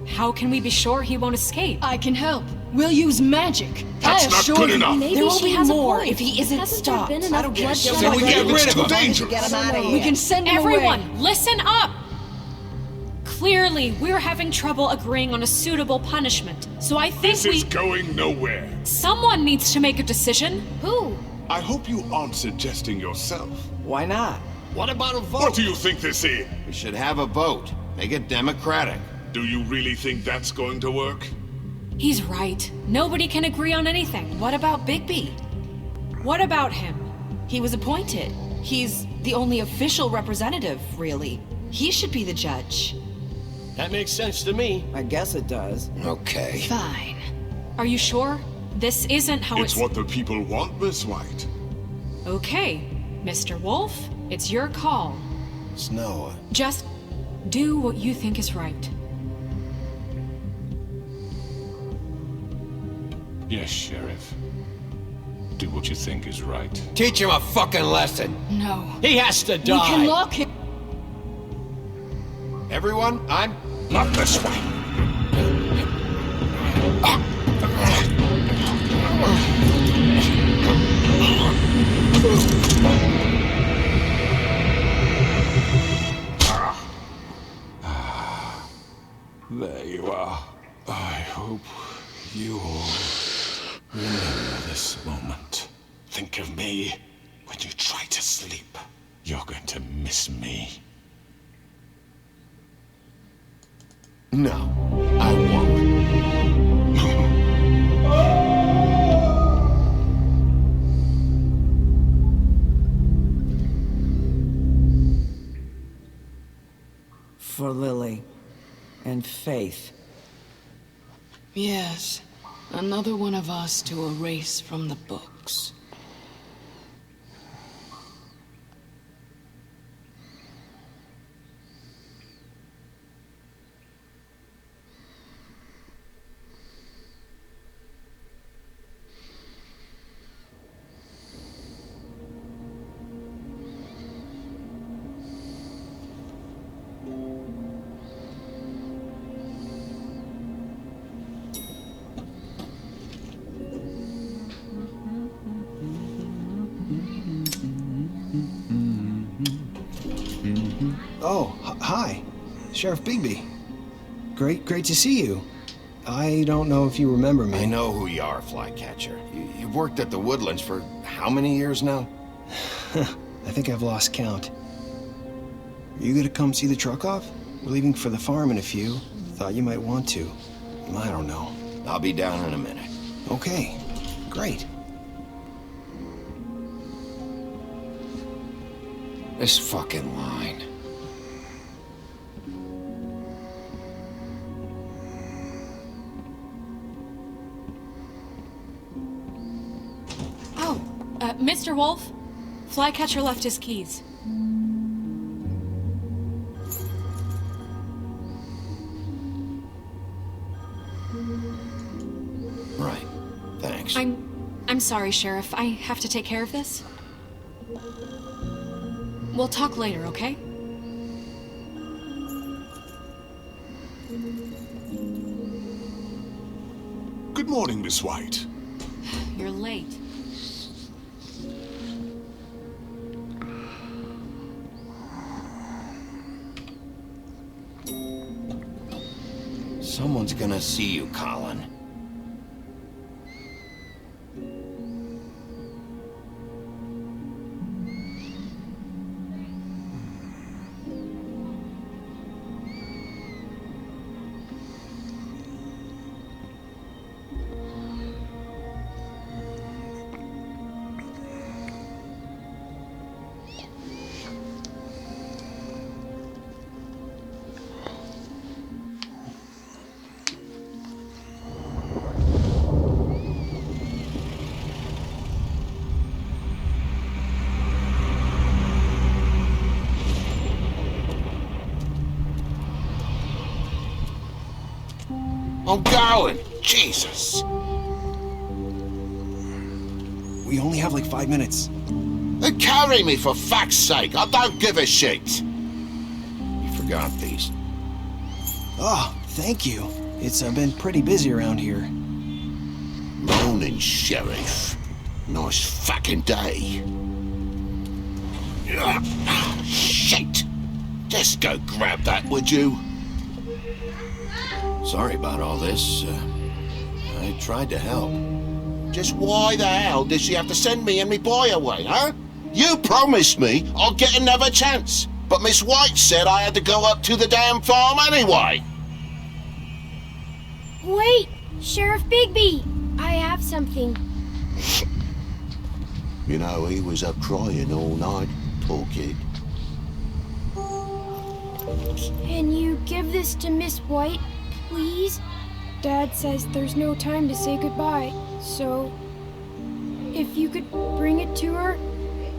How can we be sure he won't escape? I can help. We'll use magic. That's I not assure good you. enough. Maybe There will she be has a more point. if he isn't Hasn't stopped. there been enough bloodshed So we get already? rid of him. Too dangerous. Get him out of here. We can send him Everyone, away. listen up! Clearly, we're having trouble agreeing on a suitable punishment. So I think This is going nowhere. someone needs to make a decision. Who? I hope you aren't suggesting yourself. Why not? What about a vote? What do you think this is? We should have a vote. Make it democratic. Do you really think that's going to work? He's right. Nobody can agree on anything. What about Bigby? What about him? He was appointed. He's the only official representative, really. He should be the judge. That makes sense to me. I guess it does. Okay. Fine. Are you sure? This isn't how It's what the people want, Miss White. Okay, Mr. Wolf, it's your call. Snow. Just do what you think is right. Yes, Sheriff. Do what you think is right. Teach him a fucking lesson. No. He has to die. We can lock him. Everyone, I'm... Not this way. There you are. I hope you all remember this moment. Think of me when you try to sleep. You're going to miss me. No, I won't. For Lily. And Faith. Yes, another one of us to erase from the books. Oh, hi. Sheriff Bigby. Great to see you. I don't know if you remember me. I know who you are, Flycatcher. You've worked at the Woodlands for how many years now? I think I've lost count. Are you gonna come see the truck off? We're leaving for the farm in a few. Thought you might want to. I don't know. I'll be down in a minute. Okay, great. This fucking line. Oh, Mr. Wolf, Flycatcher left his keys. Right. Thanks. I'm sorry, Sheriff. I have to take care of this. We'll talk later, okay? Good morning, Miss White. You're late. Someone's gonna see you, Colin. I'm going! Jesus! We only have like 5 minutes. Then carry me, for fuck's sake! I don't give a shit! You forgot these. Oh, thank you. It's been pretty busy around here. Morning, Sheriff. Nice fucking day. Shit! Just go grab that, would you? Sorry about all this. I tried to help. Just why the hell did she have to send me and me boy away, huh? You promised me I'll get another chance, but Miss White said I had to go up to the damn farm anyway. Wait, Sheriff Bigby! I have something. You know, he was up crying all night, poor kid. Can you give this to Miss White, please? Dad says there's no time to say goodbye, so if you could bring it to her,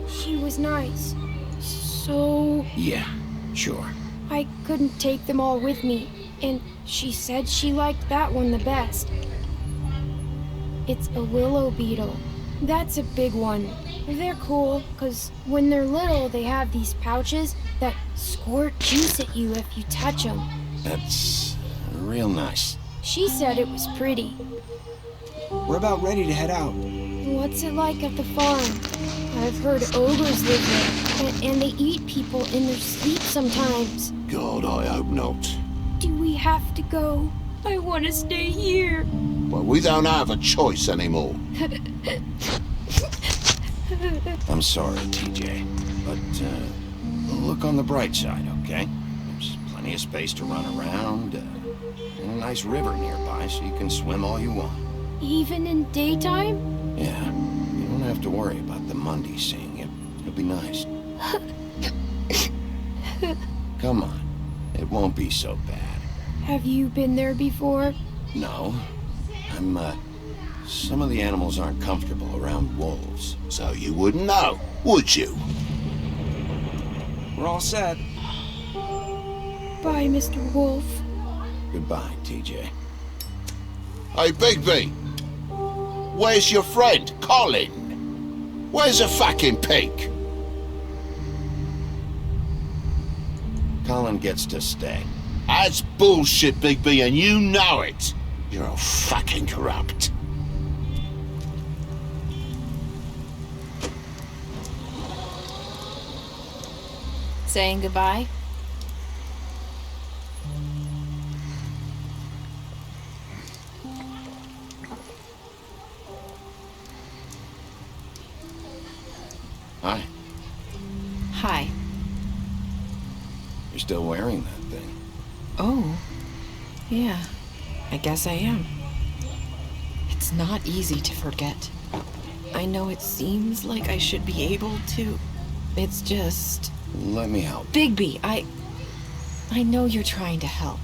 she was nice. So... Yeah, sure. I couldn't take them all with me, and she said she liked that one the best. It's a willow beetle. That's a big one. They're cool, because when they're little, they have these pouches that squirt juice at you if you touch them. That's real nice. She said it was pretty. We're about ready to head out. What's it like at the farm? I've heard ogres live there, and they eat people in their sleep sometimes. God, I hope not. Do we have to go? I want to stay here. Well, we don't have a choice anymore. I'm sorry, TJ, but look on the bright side, okay? There's plenty of space to run around, and a nice river nearby, so you can swim all you want. Even in daytime? Yeah, you don't have to worry about the Monday seeing you. It'll be nice. Come on, it won't be so bad. Have you been there before? No, some of the animals aren't comfortable around wolves. So you wouldn't know, would you? We're all set. Bye, Mr. Wolf. Goodbye, TJ. Hey, Bigby! Where's your friend, Colin? Where's the fucking pig? Colin gets to stay. That's bullshit, Bigby, and you know it. You're all fucking corrupt. Saying goodbye? Hi. Hi. You're still wearing that thing. Oh. Yeah. I guess I am. It's not easy to forget. I know it seems like I should be able to. It's just... Let me help. Bigby, I know you're trying to help,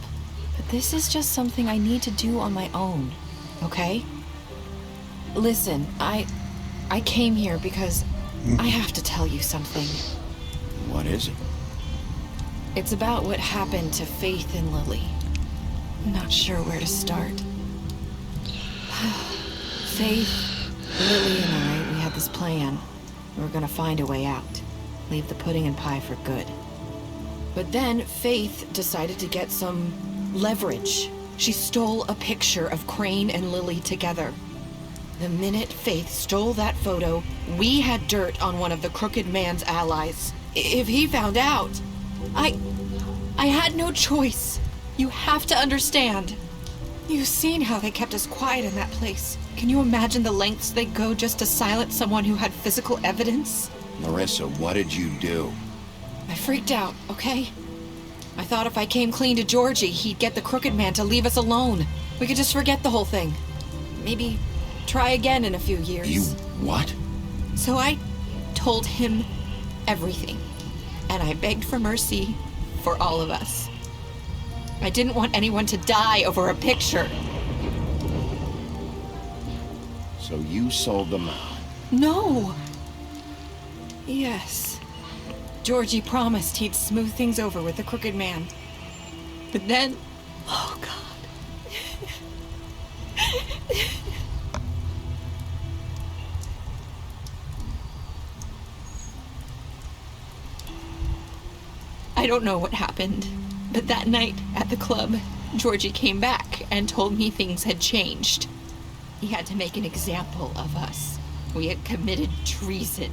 but this is just something I need to do on my own, okay? Listen, I came here because I have to tell you something. What is it? It's about what happened to Faith and Lily. I'm not sure where to start. Faith, Lily and I, we had this plan. We were gonna find a way out. Leave the pudding and pie for good. But then Faith decided to get some leverage. She stole a picture of Crane and Lily together. The minute Faith stole that photo, we had dirt on one of the Crooked Man's allies. If he found out, I had no choice. You have to understand. You've seen how they kept us quiet in that place. Can you imagine the lengths they go just to silence someone who had physical evidence? Marissa, what did you do? I freaked out, okay? I thought if I came clean to Georgie, he'd get the Crooked Man to leave us alone. We could just forget the whole thing. Maybe try again in a few years. You what? So I told him everything. And I begged for mercy for all of us. I didn't want anyone to die over a picture. So you sold them out? No! Yes. Georgie promised he'd smooth things over with the Crooked Man. But then... Oh, God. I don't know what happened, but that night at the club, Georgie came back and told me things had changed. He had to make an example of us. We had committed treason.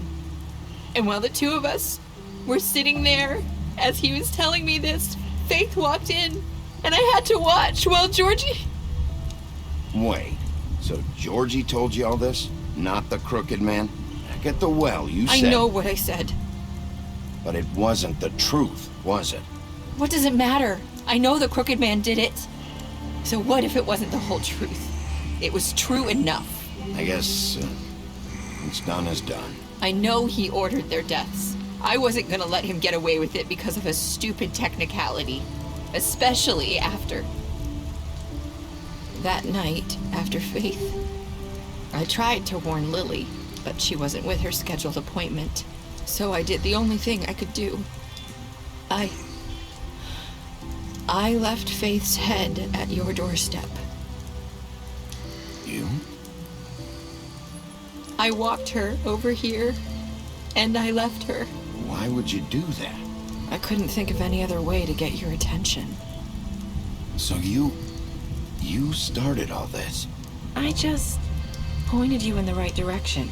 And while the two of us were sitting there, as he was telling me this, Faith walked in, and I had to watch while Georgie... Wait, so Georgie told you all this? Not the Crooked Man? Back at the well, you said... I know what I said. But it wasn't the truth, was it? What does it matter? I know the Crooked Man did it. So what if it wasn't the whole truth? It was true enough. I guess what's done is done. I know he ordered their deaths. I wasn't gonna let him get away with it because of a stupid technicality. Especially after... that night, after Faith. I tried to warn Lily, but she wasn't with her scheduled appointment. So I did the only thing I could do. I left Faith's head at your doorstep. You? I walked her over here, and I left her. Why would you do that? I couldn't think of any other way to get your attention. So you started all this? I just pointed you in the right direction.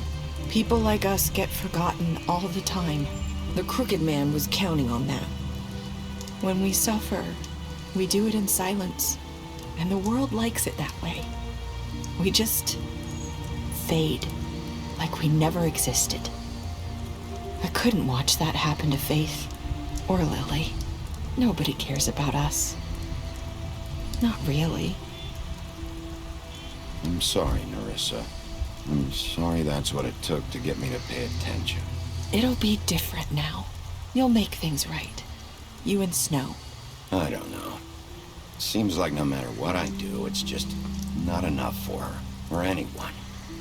People like us get forgotten all the time. The Crooked Man was counting on that. When we suffer, we do it in silence, and the world likes it that way. We just fade, like we never existed. I couldn't watch that happen to Faith, or Lily. Nobody cares about us. Not really. I'm sorry, Nerissa. I'm sorry that's what it took to get me to pay attention. It'll be different now. You'll make things right. You and Snow. I don't know. Seems like no matter what I do, it's just not enough for her, or anyone.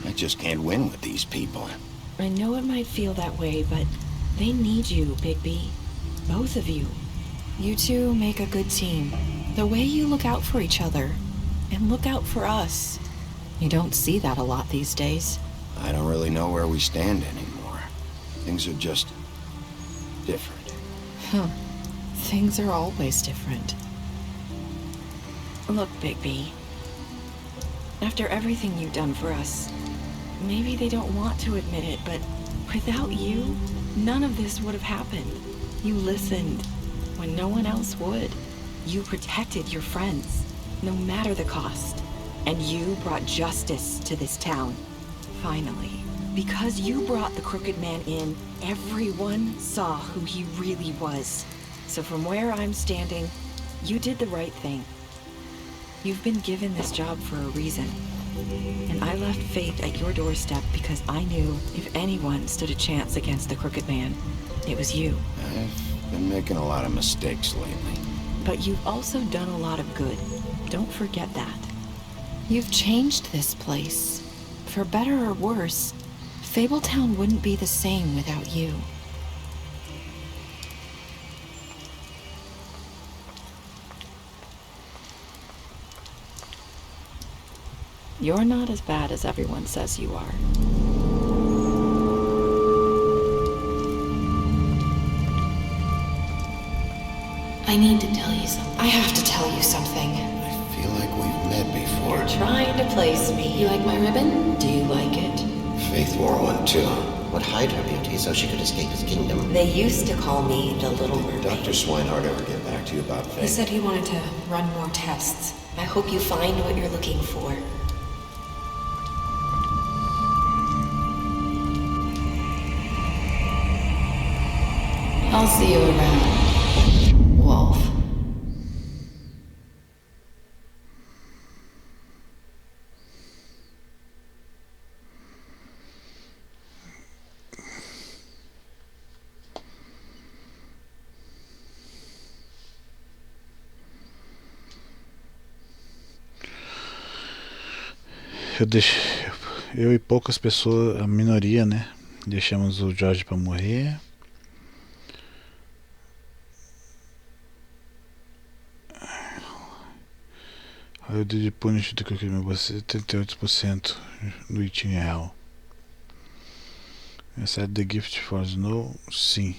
I just can't win with these people. I know it might feel that way, but they need you, Bigby. Both of you. You two make a good team. The way you look out for each other, and look out for us. You don't see that a lot these days. I don't really know where we stand anymore. Things are just different. Huh. Things are always different. Look, Bigby. After everything you've done for us, maybe they don't want to admit it, but without you, none of this would have happened. You listened when no one else would. You protected your friends, no matter the cost. And you brought justice to this town. Finally. Because you brought the Crooked Man in, everyone saw who he really was. So from where I'm standing, you did the right thing. You've been given this job for a reason. And I left Faith at your doorstep because I knew if anyone stood a chance against the Crooked Man, it was you. I've been making a lot of mistakes lately. But you've also done a lot of good. Don't forget that. You've changed this place. For better or worse, Fabletown wouldn't be the same without you. You're not as bad as everyone says you are. I need to tell you something. I have to tell you something. I feel like we've met before. You're trying to place me. You like my ribbon? Do you like it? Faith wore one too. Would hide her beauty so she could escape his kingdom. They used to call me the Little Mermaid. Dr. Swinehart ever get back to you about Faith? He said he wanted to run more tests. I hope you find what you're looking for. I'll see you around, Wolf. Eu e poucas pessoas, a minoria, né? Deixamos o George pra morrer. Eu dei de punish do que eu queria, você 78% do item real. Accept the gift for Snow? Sim.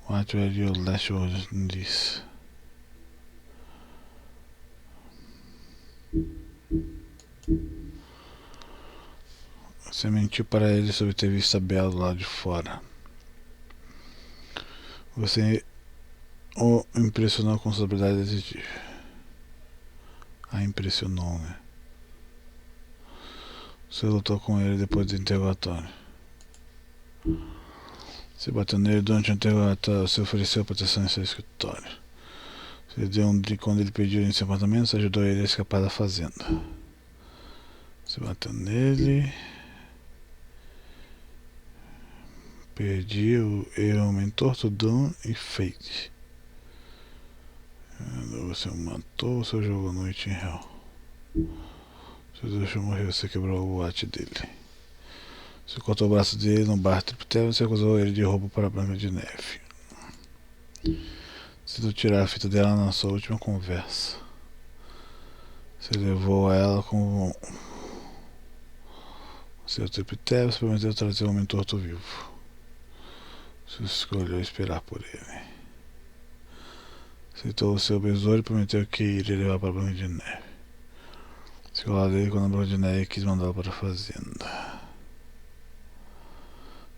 What were your last words in this? Você mentiu para ele sobre ter visto a Bela do lado de fora. Você o impressionou com sua habilidade detetive. A impressionou, né? Você lutou com ele depois do interrogatório. Você bateu nele durante o interrogatório. Você ofereceu proteção em seu escritório. Você deu um drink quando ele pediu em seu apartamento, você ajudou ele a escapar da fazenda. Você bateu nele. Perdi, o erro aumentou, tudão e fake. Você matou, você jogou noite em hell. Você deixou morrer, você quebrou o watch dele. Você cortou o braço dele no bar triptel e você acusou ele de roubo para a Branca de Neve. Você tentou tirar a fita dela na sua última conversa. Você levou ela com seu triptel, você prometeu trazer um homem torto vivo. Você escolheu esperar por ele. Aceitou o seu besouro e prometeu que iria levar para a Branca de Neve. Ficou lá dele quando a Branca de Neve quis mandá-lo para a fazenda.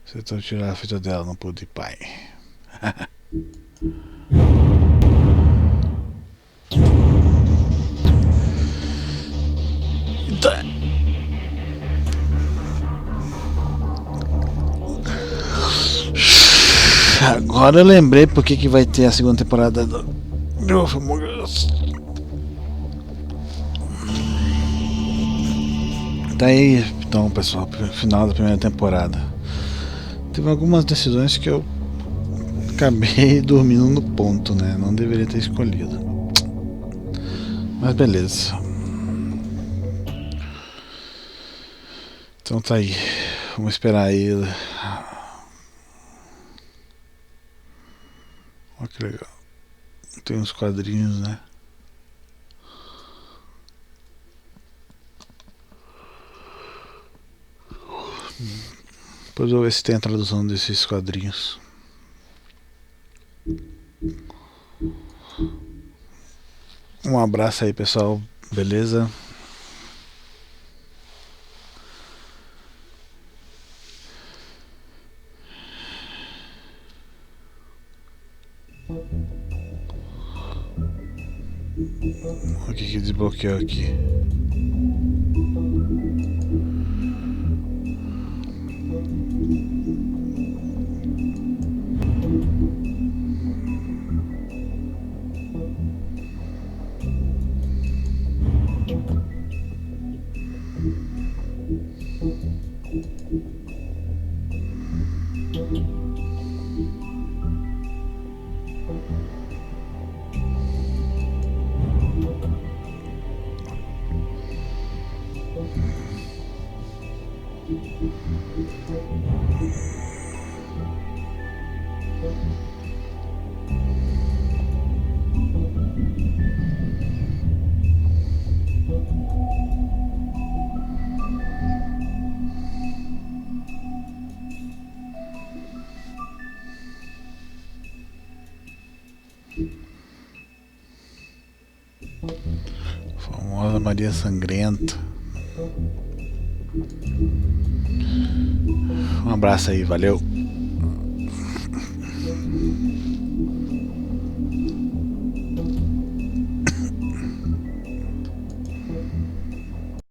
Você tentou tirar a fita dela, não pude, pai. Agora eu lembrei porque que vai ter a segunda temporada do Tá aí, então, pessoal, final da primeira temporada. Teve algumas decisões que eu acabei dormindo no ponto, né? Não deveria ter escolhido. Mas beleza. Então tá aí. Vamos esperar aí. Olha que legal. Tem uns quadrinhos, né? Depois eu vou ver se tem a tradução desses quadrinhos. Um abraço aí, pessoal. Beleza? O que desbloqueou aqui? Famosa Maria Sangrenta. Um abraço aí, valeu.